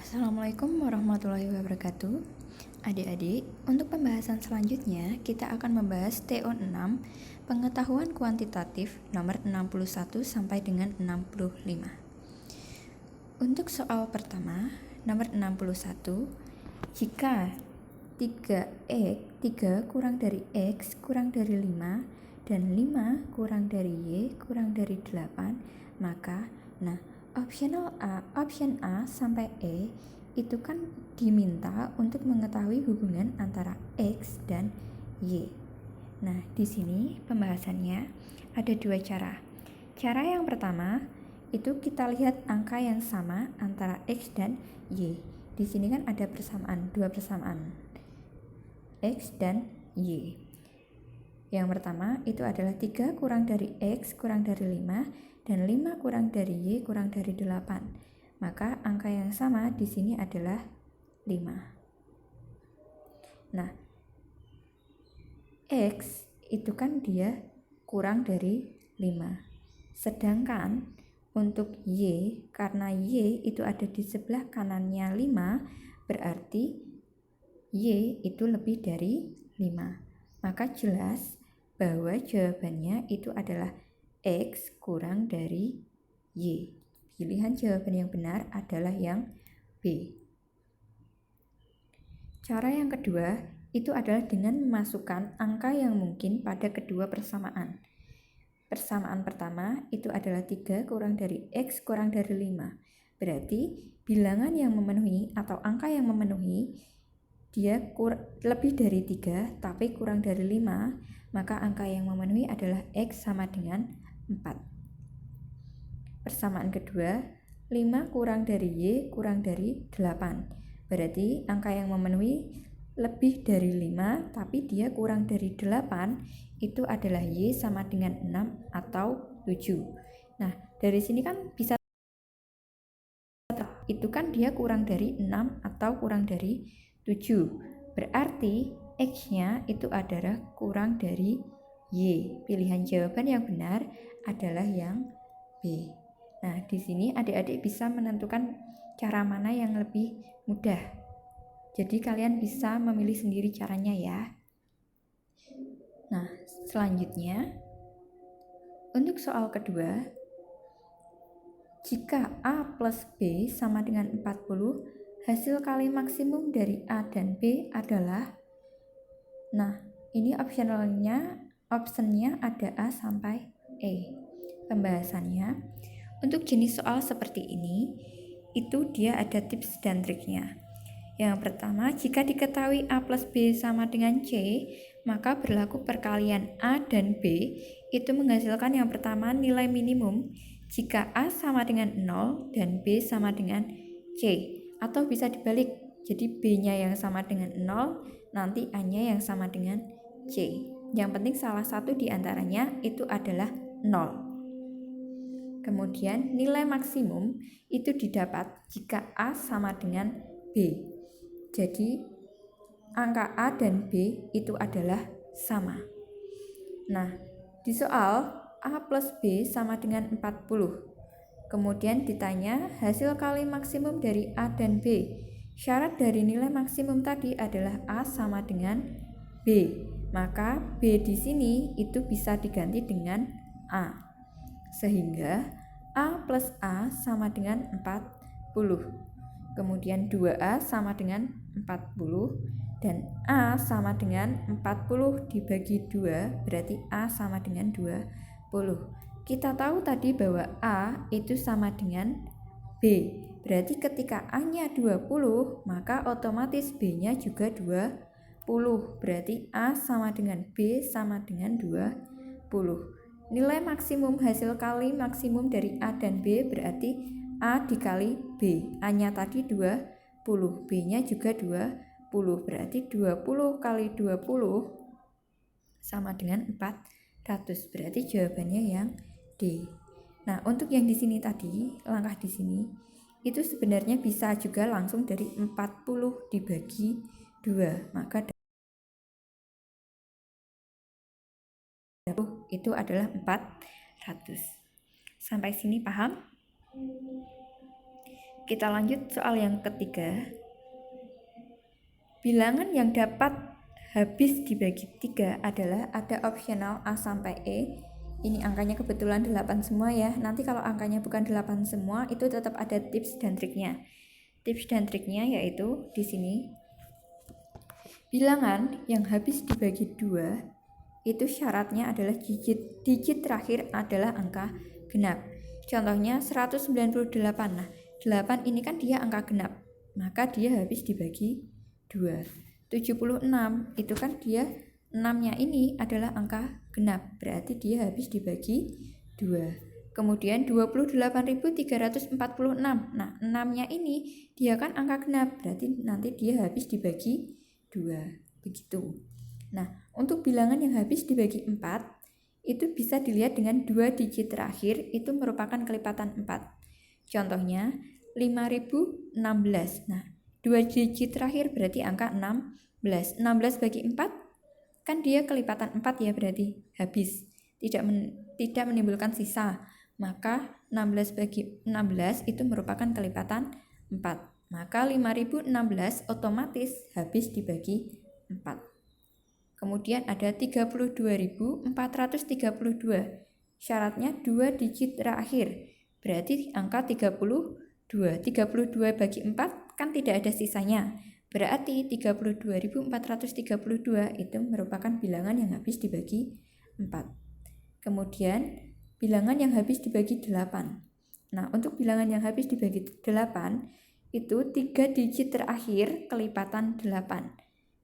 Assalamualaikum warahmatullahi wabarakatuh. Adik-adik, untuk pembahasan selanjutnya kita akan membahas TO6, pengetahuan kuantitatif nomor 61 sampai dengan 65. Untuk soal pertama, nomor 61, jika 3 kurang dari X kurang dari 5 dan 5 kurang dari Y kurang dari 8, maka option A sampai E itu kan diminta untuk mengetahui hubungan antara X dan Y. Nah, di sini pembahasannya ada dua cara. Cara yang pertama itu kita lihat angka yang sama antara X dan Y. Di sini kan ada dua persamaan X dan Y. Yang pertama itu adalah 3 kurang dari X kurang dari 5 dan 5 kurang dari Y kurang dari 8. Maka angka yang sama di sini adalah 5. Nah, X itu kan dia kurang dari 5. Sedangkan untuk Y, karena Y itu ada di sebelah kanannya 5, berarti Y itu lebih dari 5. Maka jelas bahwa jawabannya itu adalah X kurang dari Y. Pilihan jawaban yang benar adalah yang B. Cara yang kedua itu adalah dengan memasukkan angka yang mungkin pada kedua persamaan. Persamaan pertama itu adalah 3 kurang dari X kurang dari 5. Berarti bilangan yang memenuhi atau angka yang memenuhi dia lebih dari 3 tapi kurang dari 5, maka angka yang memenuhi adalah X sama dengan 4. Persamaan kedua, 5 kurang dari Y kurang dari 8. Berarti angka yang memenuhi lebih dari 5 tapi dia kurang dari 8, itu adalah Y sama dengan 6 atau 7. Nah, dari sini kan bisa itu kan dia kurang dari 6 atau kurang dari 7. Berarti X-nya itu adalah kurang dari Y. Pilihan jawaban yang benar adalah yang B. Nah, di sini adik-adik bisa menentukan cara mana yang lebih mudah. Jadi kalian bisa memilih sendiri caranya ya. Nah, selanjutnya untuk soal kedua, jika A plus B sama dengan 40, hasil kali maksimum dari A dan B adalah, nah ini optionnya ada A sampai E. Pembahasannya, untuk jenis soal seperti ini, itu dia ada tips dan triknya. Yang pertama, jika diketahui A plus B sama dengan C, maka berlaku perkalian A dan B itu menghasilkan yang pertama nilai minimum jika A sama dengan 0 dan B sama dengan C. Atau bisa dibalik, jadi B-nya yang sama dengan 0, nanti A-nya yang sama dengan C. Yang penting salah satu di antaranya itu adalah 0. Kemudian nilai maksimum itu didapat jika A sama dengan B. Jadi angka A dan B itu adalah sama. Nah, di soal A plus B sama dengan 40. Kemudian ditanya hasil kali maksimum dari A dan B. Syarat dari nilai maksimum tadi adalah A sama dengan B. Maka B di sini itu bisa diganti dengan A. Sehingga A plus A sama dengan 40. Kemudian 2A sama dengan 40 dan A sama dengan 40 dibagi 2 berarti A sama dengan 20. Kita tahu tadi bahwa A itu sama dengan B. Berarti ketika A-nya 20, maka otomatis B-nya juga 20. Berarti A sama dengan B sama dengan 20. Nilai maksimum hasil kali maksimum dari A dan B berarti A dikali B. A-nya tadi 20, B-nya juga 20. Berarti 20 kali 20 sama dengan 400. Berarti jawabannya yang D. Nah, untuk yang di sini tadi, langkah di sini, itu sebenarnya bisa juga langsung dari 40 dibagi 2. Maka itu adalah 400. Sampai sini paham? Kita lanjut soal yang ketiga. Bilangan yang dapat habis dibagi 3 adalah ada opsional A sampai E. Ini angkanya kebetulan 8 semua ya. Nanti kalau angkanya bukan 8 semua, itu tetap ada tips dan triknya. Tips dan triknya yaitu di sini. Bilangan yang habis dibagi 2 itu syaratnya adalah digit terakhir adalah angka genap. Contohnya 198. Nah, 8 ini kan dia angka genap, maka dia habis dibagi 2. 76 itu kan dia 6-nya ini adalah angka genap, berarti dia habis dibagi 2. Kemudian 28.346. Nah, 6-nya ini dia kan angka genap, berarti nanti dia habis dibagi 2. Begitu. Nah, untuk bilangan yang habis dibagi 4 itu bisa dilihat dengan 2 digit terakhir itu merupakan kelipatan 4. Contohnya 5016. Nah, 2 digit terakhir berarti angka 16. 16 bagi 4 kan dia kelipatan 4 ya, berarti habis. Tidak menimbulkan sisa. Maka 16 bagi 16 itu merupakan kelipatan 4. Maka 5016 otomatis habis dibagi 4. Kemudian ada 32.432. Syaratnya 2 digit terakhir. Berarti angka 32. 32 bagi 4 kan tidak ada sisanya. Berarti 32.432 itu merupakan bilangan yang habis dibagi 4. Kemudian bilangan yang habis dibagi 8. Nah, untuk bilangan yang habis dibagi 8 itu 3 digit terakhir kelipatan 8.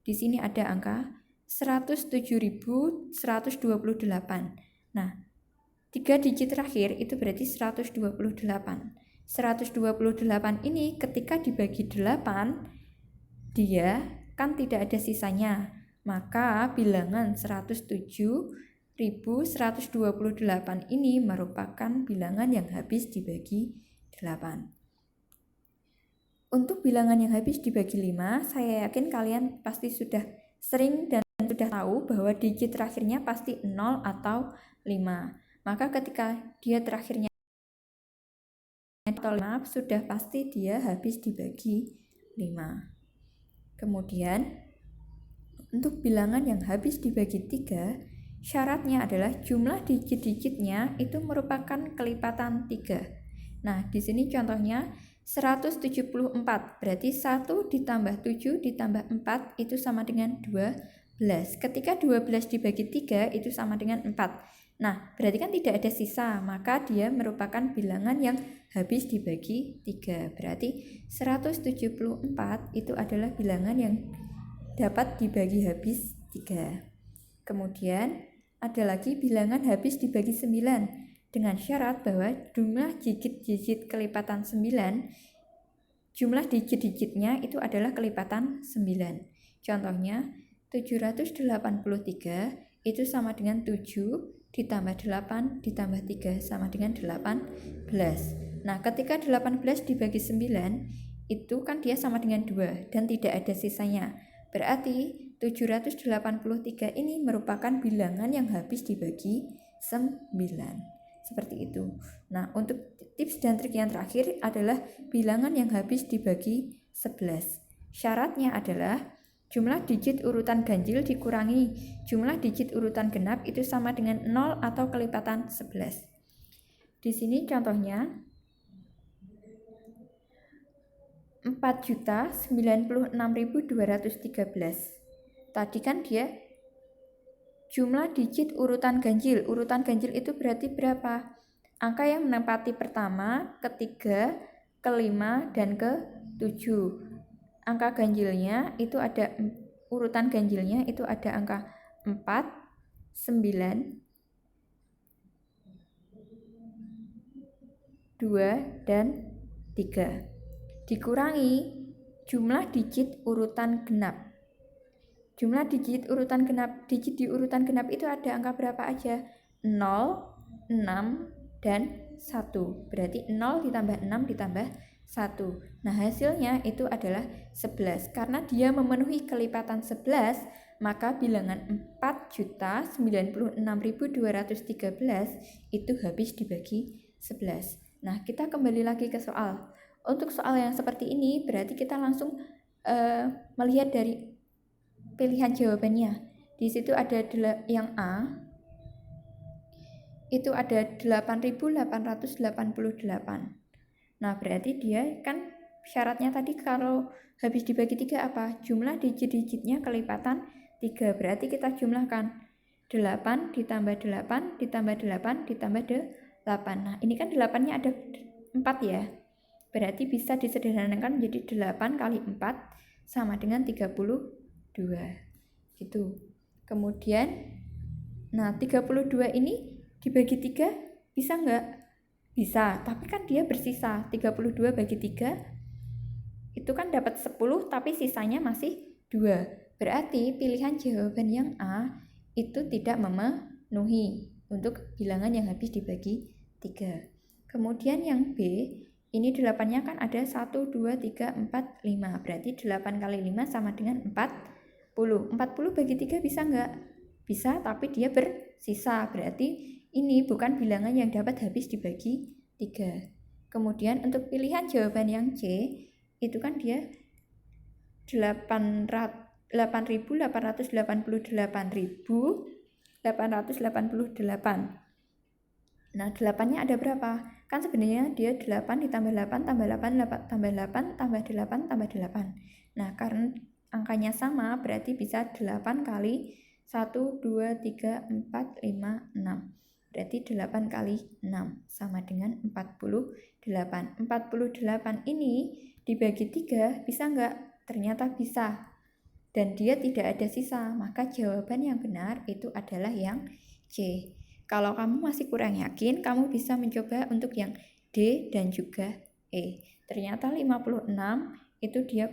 Di sini ada angka 107.128. Nah, 3 digit terakhir itu berarti 128. 128 ini ketika dibagi 8, dia kan tidak ada sisanya. Maka bilangan 107.128 ini merupakan bilangan yang habis dibagi 8. Untuk bilangan yang habis dibagi 5, saya yakin kalian pasti sudah sering dan sudah tahu bahwa digit terakhirnya pasti 0 atau 5. Maka ketika dia terakhirnya atau 5, sudah pasti dia habis dibagi 5. Kemudian untuk bilangan yang habis dibagi 3, syaratnya adalah jumlah digit-digitnya itu merupakan kelipatan 3. Nah, di sini contohnya 174, berarti 1 ditambah 7 ditambah 4 itu sama dengan 12. Ketika 12 dibagi 3 itu sama dengan 4. Nah, berarti kan tidak ada sisa, maka dia merupakan bilangan yang habis dibagi 3. Berarti 174 itu adalah bilangan yang dapat dibagi habis 3. Kemudian ada lagi bilangan habis dibagi 9 dengan syarat bahwa jumlah digit-digit kelipatan 9, jumlah digit-digitnya itu adalah kelipatan 9. Contohnya 783 itu sama dengan 7 ditambah 8 ditambah 3 sama dengan 18. Nah, ketika 18 dibagi 9 itu kan dia sama dengan 2 dan tidak ada sisanya. Berarti 783 ini merupakan bilangan yang habis dibagi 9. Seperti itu. Nah, untuk tips dan trik yang terakhir adalah bilangan yang habis dibagi 11. Syaratnya adalah jumlah digit urutan ganjil dikurangi jumlah digit urutan genap itu sama dengan 0 atau kelipatan 11. Di sini contohnya 4.096.213. Tadi kan dia jumlah digit urutan ganjil. Urutan ganjil itu berarti berapa? Angka yang menempati pertama, ketiga, kelima, dan ke-7. Angka ganjilnya itu ada, urutan ganjilnya itu ada angka 4, 9, 2, dan 3. Dikurangi jumlah digit urutan genap. Jumlah digit urutan genap, digit di urutan genap itu ada angka berapa aja? 0, 6, dan 1. Berarti 0 ditambah 6 ditambah 1. Nah, hasilnya itu adalah 11. Karena dia memenuhi kelipatan 11, maka bilangan 4.096.213 itu habis dibagi 11. Nah, kita kembali lagi ke soal. Untuk soal yang seperti ini berarti kita langsung melihat dari pilihan jawabannya. Di situ ada yang A, itu ada 8.888. Nah, berarti dia kan syaratnya tadi kalau habis dibagi 3 apa? Jumlah digit-digitnya kelipatan 3. Berarti kita jumlahkan 8 ditambah 8 ditambah 8 ditambah 8. Nah, ini kan 8-nya ada 4 ya. Berarti bisa disederhanakan menjadi 8 kali 4 sama dengan 32. Gitu. Kemudian, nah 32 ini dibagi 3 bisa nggak? Bisa, tapi kan dia bersisa. 32 bagi 3 itu kan dapat 10, tapi sisanya masih 2. Berarti pilihan jawaban yang A itu tidak memenuhi untuk bilangan yang habis dibagi 3. Kemudian yang B, ini 8-nya kan ada 1, 2, 3, 4, 5. Berarti 8 kali 5 sama dengan 40. 40 bagi 3 bisa nggak? Bisa, tapi dia bersisa. Berarti ini bukan bilangan yang dapat habis dibagi 3. Kemudian untuk pilihan jawaban yang C, itu kan dia 8.888.888. Nah, 8-nya ada berapa? Kan sebenarnya dia 8 ditambah 8 tambah 8 tambah 8 tambah 8 tambah 8. Nah, karena angkanya sama berarti bisa 8 kali 1, 2, 3, 4, 5, 6. Berarti 8 kali 6 sama dengan 48. 48 ini dibagi 3 bisa nggak? Ternyata bisa. Dan dia tidak ada sisa, maka jawaban yang benar itu adalah yang C. Kalau kamu masih kurang yakin, kamu bisa mencoba untuk yang D dan juga E. Ternyata 56 itu dia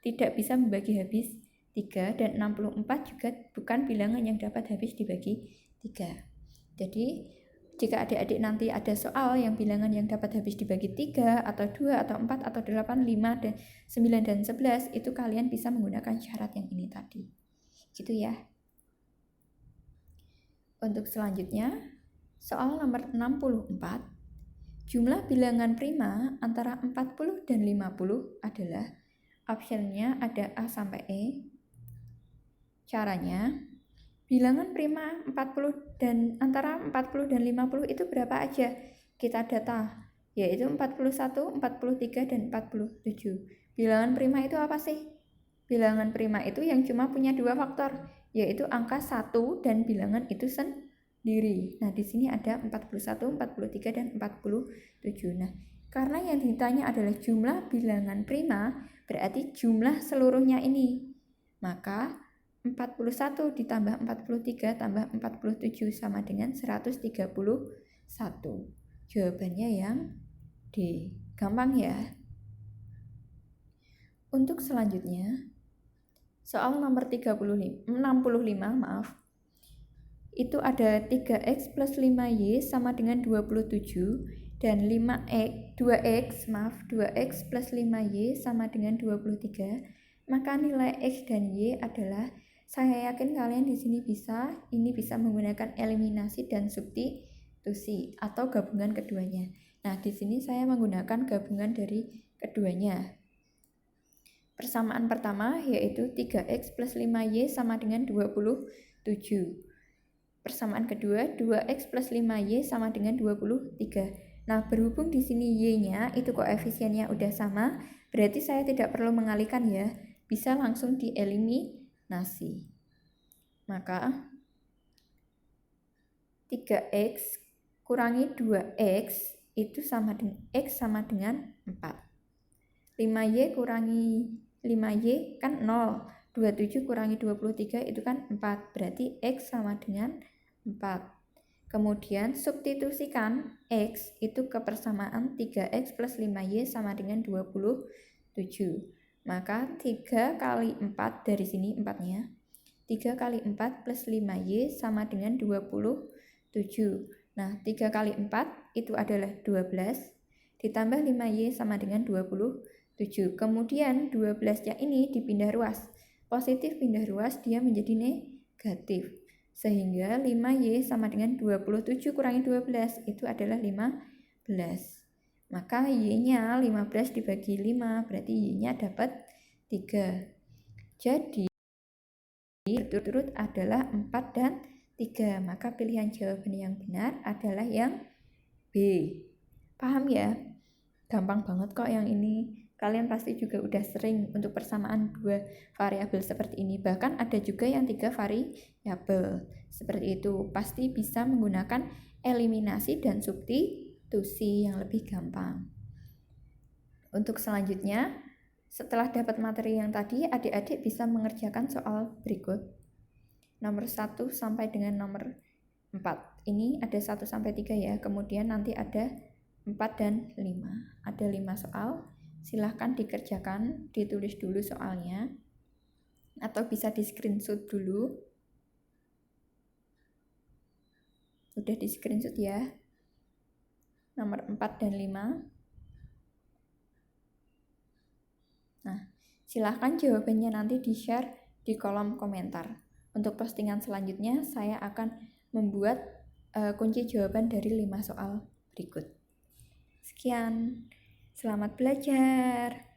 tidak bisa membagi habis 3 dan 64 juga bukan bilangan yang dapat habis dibagi 3. Jadi jika adik-adik nanti ada soal yang bilangan yang dapat habis dibagi 3 atau 2 atau 4 atau 8, 5, dan 9 dan 11 itu kalian bisa menggunakan syarat yang ini tadi. Gitu ya. Untuk selanjutnya, soal nomor 64, jumlah bilangan prima antara 40 dan 50 adalah, optionnya ada A sampai E. Caranya, bilangan prima 40 dan antara 40 dan 50 itu berapa aja? Kita data, yaitu 41, 43, dan 47. Bilangan prima itu apa sih? Bilangan prima itu yang cuma punya 2 faktor, yaitu angka 1 dan bilangan itu sendiri. Nah, di sini ada 41, 43, dan 47. Nah, karena yang ditanya adalah jumlah bilangan prima, berarti jumlah seluruhnya ini. Maka 41 ditambah 43 tambah 47 sama dengan 131. Jawabannya yang D. Gampang ya. Untuk selanjutnya, soal nomor 65, itu ada 3x plus 5y sama dengan 27 dan 2x plus 5y sama dengan 23. Maka nilai x dan y adalah, saya yakin kalian di sini bisa menggunakan eliminasi dan substitusi atau gabungan keduanya. Nah, di sini saya menggunakan gabungan dari keduanya. Persamaan pertama yaitu 3x plus 5y sama dengan 27. Persamaan kedua 2x plus 5y sama dengan 23. Nah, berhubung di sini y-nya itu koefisiennya udah sama, berarti saya tidak perlu mengalihkan ya, bisa langsung dieliminasi. Maka 3x kurangi 2x itu sama dengan x sama dengan 4. 5y kurangi 5y kan 0. 27 kurangi 23 itu kan 4. Berarti x sama dengan 4. Kemudian substitusikan x itu ke persamaan 3x plus 5y sama dengan 27. Maka 3 kali 4 dari sini 4-nya. 3 kali 4 plus 5y sama dengan 27. Nah, 3 kali 4 itu adalah 12. Ditambah 5y sama dengan 27. Kemudian 12-nya ini dipindah ruas. Positif pindah ruas, dia menjadi negatif. Sehingga 5y sama dengan 27 kurangi 12 itu adalah 15. Maka Y-nya 15 dibagi 5, berarti Y-nya dapat 3. Jadi berturut-turut adalah 4 dan 3. Maka pilihan jawaban yang benar adalah yang B. Paham ya? Gampang banget kok yang ini. Kalian pasti juga udah sering untuk persamaan dua variabel seperti ini. Bahkan ada juga yang 3 variabel. Seperti itu. Pasti bisa menggunakan eliminasi dan substitusi yang lebih gampang. Untuk selanjutnya, setelah dapat materi yang tadi, adik-adik bisa mengerjakan soal berikut. Nomor 1 sampai dengan nomor 4. Ini ada 1 sampai 3 ya. Kemudian nanti ada 4 dan 5. Ada 5 soal. Silahkan dikerjakan, ditulis dulu soalnya. Atau bisa di screenshot dulu. Udah di screenshot ya. Nomor 4 dan 5. Nah, silahkan jawabannya nanti di-share di kolom komentar. Untuk postingan selanjutnya, saya akan membuat kunci jawaban dari 5 soal berikut. Sekian, selamat belajar.